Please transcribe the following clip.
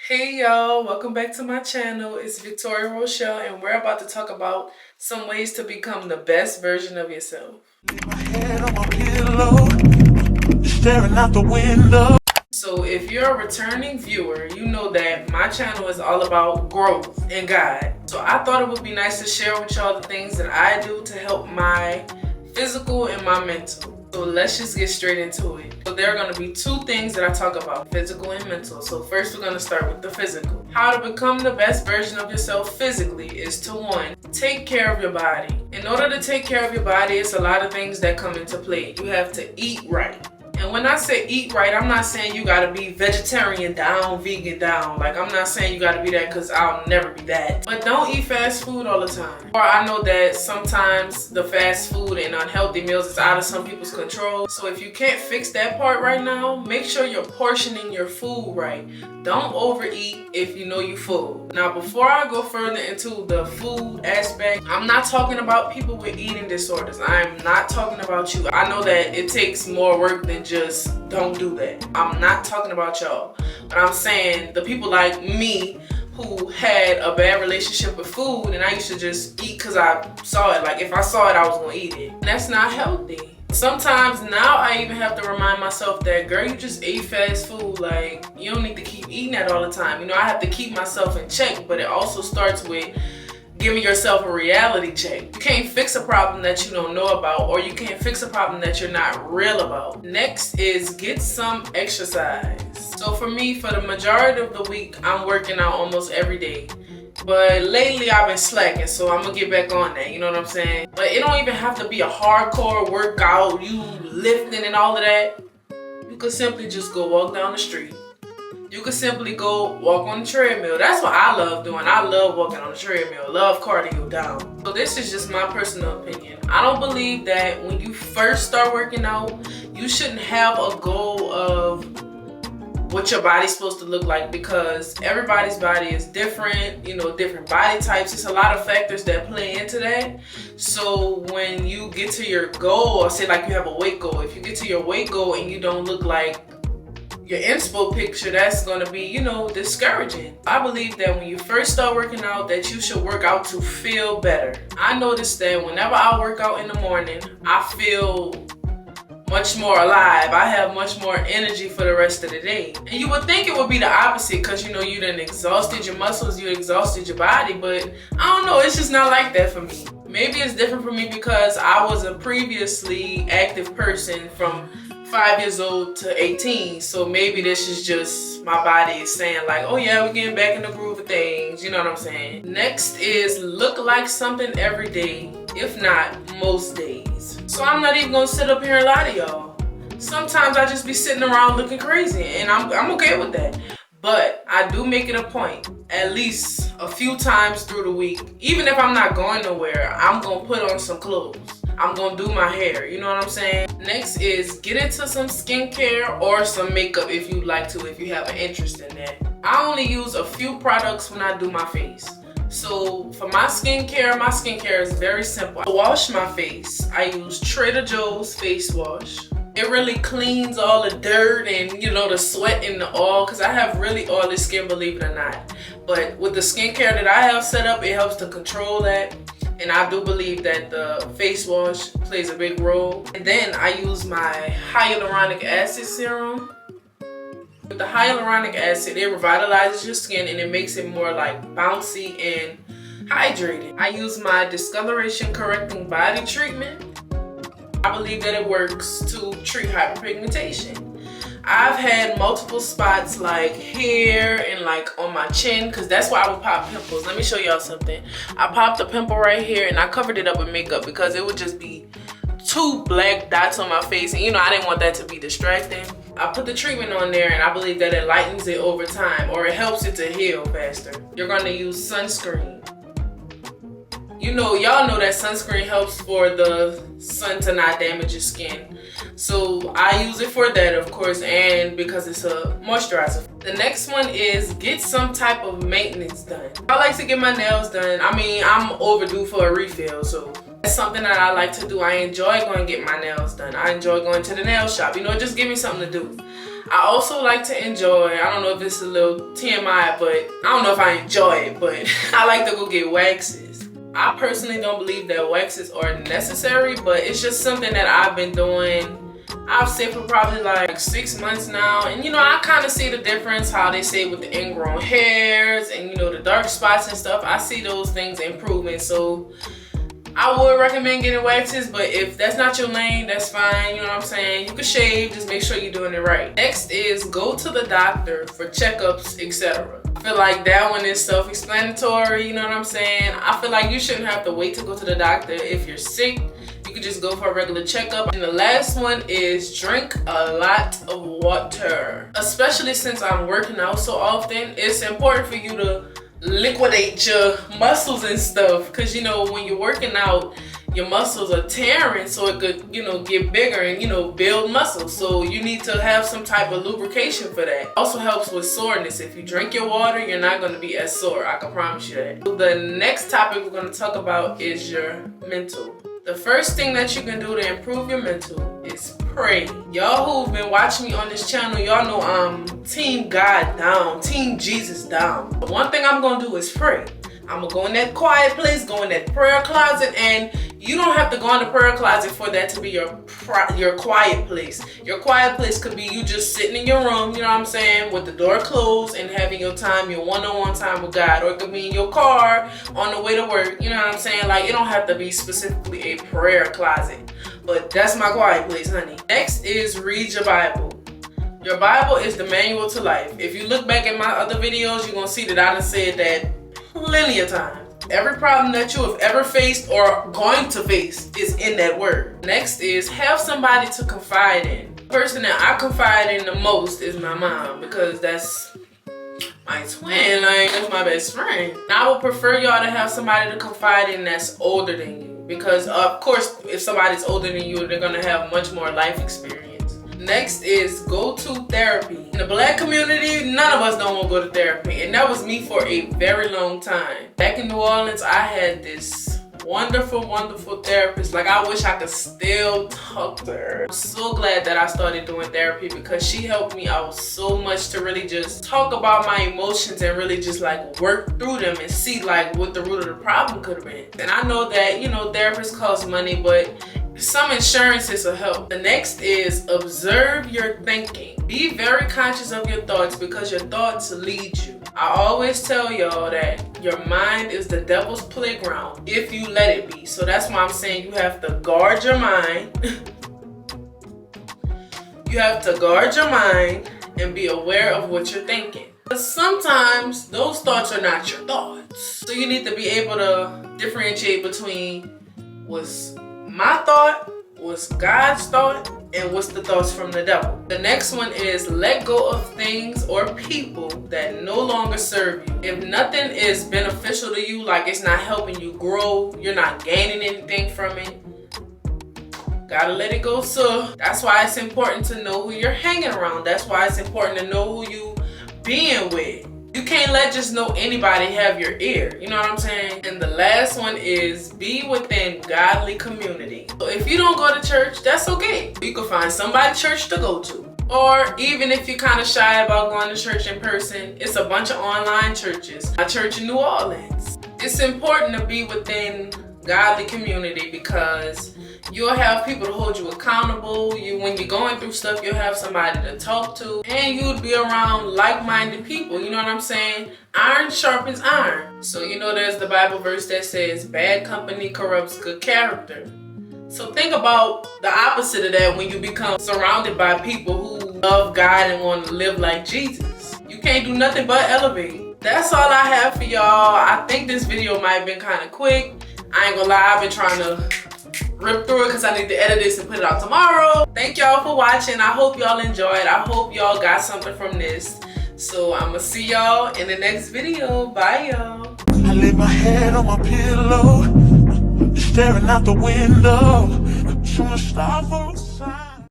Hey y'all, welcome back to my channel. It's Victoria Roshell, and we're about to talk about some ways to become the best version of yourself. My head on my pillow, staring out the window. So if you're a returning viewer, you know that my channel is all about growth and God. So I thought it would be nice to share with y'all the things that I do to help my physical and my mental. So let's just get straight into it. So there are going to be two things that I talk about, physical and mental. So first we're going to start with the physical. How to become the best version of yourself physically is to, one, take care of your body. In order to take care of your body, it's a lot of things that come into play. You have to eat right. And when I say eat right, I'm not saying you gotta be vegetarian down, vegan down. Like, I'm not saying you gotta be that, because I'll never be that. But don't eat fast food all the time. Or I know that sometimes the fast food and unhealthy meals is out of some people's control. So if you can't fix that part right now, make sure you're portioning your food right. Don't overeat if you know you're full. Now, before I go further into the food aspect, I'm not talking about people with eating disorders. I'm not talking about you. I know that it takes more work than just don't do that. I'm not talking about y'all. But I'm saying the people like me who had a bad relationship with food, and I used to just eat because I saw it. Like, if I saw it, I was going to eat it. And that's not healthy. Sometimes now I even have to remind myself that, girl, you just ate fast food. Like, you don't need to keep eating that all the time. You know, I have to keep myself in check, but it also starts with giving yourself a reality check. You can't fix a problem that you don't know about, or you can't fix a problem that you're not real about. Next is get some exercise. So for me, for the majority of the week, I'm working out almost every day. But lately I've been slacking, so I'm gonna get back on that, you know what I'm saying? But it don't even have to be a hardcore workout, you lifting and all of that. You could simply just go walk down the street. You could simply go walk on the treadmill. That's what I love doing. I love walking on the treadmill. Love cardio down. So this is just my personal opinion. I don't believe that when you first start working out, you shouldn't have a goal of what your body's supposed to look like, because everybody's body is different, you know, different body types. It's a lot of factors that play into that. So when you get to your goal, or say like you have a weight goal, if you get to your weight goal and you don't look like your inspo picture, that's going to be, you know, discouraging. I believe that when you first start working out, that you should work out to feel better. I noticed that whenever I work out in the morning, I feel much more alive. I have much more energy for the rest of the day. And you would think it would be the opposite, because you know you done exhausted your muscles, you exhausted your body, but I don't know, it's just not like that for me. Maybe it's different for me because I was a previously active person from 5 years old to 18, so maybe this is just my body is saying like, oh yeah, we're getting back in the groove of things, you know what I'm saying? Next is look like something every day, if not most days. So I'm not even gonna sit up here and lie to y'all. Sometimes I just be sitting around looking crazy, and I'm okay with that. But I do make it a point, at least a few times through the week, even if I'm not going nowhere, I'm gonna put on some clothes. I'm gonna do my hair, you know what I'm saying? Next is get into some skincare or some makeup if you'd like to, if you have an interest in that. I only use a few products when I do my face. So for my skincare is very simple. To wash my face, I use Trader Joe's face wash. It really cleans all the dirt and, you know, the sweat and the oil, because I have really oily skin, believe it or not. But with the skincare that I have set up, it helps to control that. And I do believe that the face wash plays a big role. And then I use my hyaluronic acid serum. With the hyaluronic acid, it revitalizes your skin and it makes it more like bouncy and hydrated. I use my discoloration correcting body treatment. I believe that it works to treat hyperpigmentation. I've had multiple spots like here and like on my chin, because that's why I would pop pimples. Let me show y'all something. I popped a pimple right here and I covered it up with makeup because it would just be two black dots on my face, and you know I didn't want that to be distracting. I put the treatment on there and I believe that it lightens it over time, or it helps it to heal faster. You're going to use sunscreen. You know, y'all know that sunscreen helps for the sun to not damage your skin. So I use it for that, of course, and because it's a moisturizer. The next one is get some type of maintenance done. I like to get my nails done. I mean, I'm overdue for a refill, so that's something that I like to do. I enjoy going to get my nails done. I enjoy going to the nail shop. You know, just give me something to do. I also like to enjoy, I don't know if this is a little TMI, but I don't know if I enjoy it, but I like to go get waxes. I personally don't believe that waxes are necessary, but it's just something that I've been doing, I've said, for probably like 6 months now. And you know, I kind of see the difference, how they say with the ingrown hairs and you know, the dark spots and stuff. I see those things improving. So I would recommend getting waxes, but if that's not your lane, that's fine. You know what I'm saying? You can shave, just make sure you're doing it right. Next is go to the doctor for checkups, etc. I feel like that one is self-explanatory, you know what I'm saying? I feel like you shouldn't have to wait to go to the doctor. If you're sick, you can just go for a regular checkup. And the last one is drink a lot of water. Especially since I'm working out so often, it's important for you to liquidate your muscles and stuff, because you know, when you're working out, your muscles are tearing, so it could, you know, get bigger and, you know, build muscle. So you need to have some type of lubrication for that. Also helps with soreness. If you drink your water, you're not going to be as sore, I can promise you that. The next topic we're going to talk about is your mental. The first thing that you can do to improve your mental is pray. Y'all who've been watching me on this channel, y'all know I'm Team God down, Team Jesus down. But one thing I'm gonna do is pray. I'm gonna go in that quiet place, go in that prayer closet, and you don't have to go in the prayer closet for that to be your quiet place. Your quiet place could be you just sitting in your room, you know what I'm saying, with the door closed and having your time, your one-on-one time with God. Or it could be in your car on the way to work, you know what I'm saying? Like, it don't have to be specifically a prayer closet, but that's my quiet place, honey. Next is read your Bible. Your Bible is the manual to life. If you look back at my other videos, you're gonna see that I done said that plenty of times. Every problem that you have ever faced or going to face is in that word. Next is have somebody to confide in. The person that I confide in the most is my mom, because that's my twin, like that's my best friend. And I would prefer y'all to have somebody to confide in that's older than you, because of course if somebody's older than you, they're gonna have much more life experience. Next is go to therapy. In the Black community, none of us don't want to go to therapy, and that was me for a very long time. Back in New Orleans, I had this wonderful therapist. Like, I wish I could still talk to her. I'm so glad that I started doing therapy, because she helped me out so much to really just talk about my emotions and really just like work through them and see like what the root of the problem could have been. And I know that, you know, therapists cost money, but some insurances will help. The next is observe your thinking. Be very conscious of your thoughts, because your thoughts lead you. I always tell y'all that your mind is the devil's playground if you let it be. So that's why I'm saying you have to guard your mind. You have to guard your mind and be aware of what you're thinking. But sometimes those thoughts are not your thoughts. So you need to be able to differentiate between what's my thought, what's God's thought, and what's the thoughts from the devil. The next one is let go of things or people that no longer serve you. If nothing is beneficial to you, like it's not helping you grow, you're not gaining anything from it, gotta let it go. So that's why it's important to know who you're hanging around. That's why it's important to know who you being with. You can't let just know anybody have your ear, you know what I'm saying? And the last one is be within godly community. So if you don't go to church, that's okay. You can find somebody church to go to. Or even if you're kind of shy about going to church in person, it's a bunch of online churches. My church in New Orleans. It's important to be within godly community, because you'll have people to hold you accountable. When you're going through stuff, you'll have somebody to talk to, and you'll be around like-minded people, you know what I'm saying? Iron sharpens iron. So you know there's the Bible verse that says bad company corrupts good character. So think about the opposite of that when you become surrounded by people who love God and want to live like Jesus. You can't do nothing but elevate. That's all I have for y'all. I think this video might have been kind of quick. I ain't gonna lie, I've been trying to rip through it because I need to edit this and put it out tomorrow. Thank y'all for watching. I hope y'all enjoyed. I hope y'all got something from this. So I'm gonna see y'all in the next video. Bye, y'all. I lay my head on my pillow, staring out the window. Soon to stop for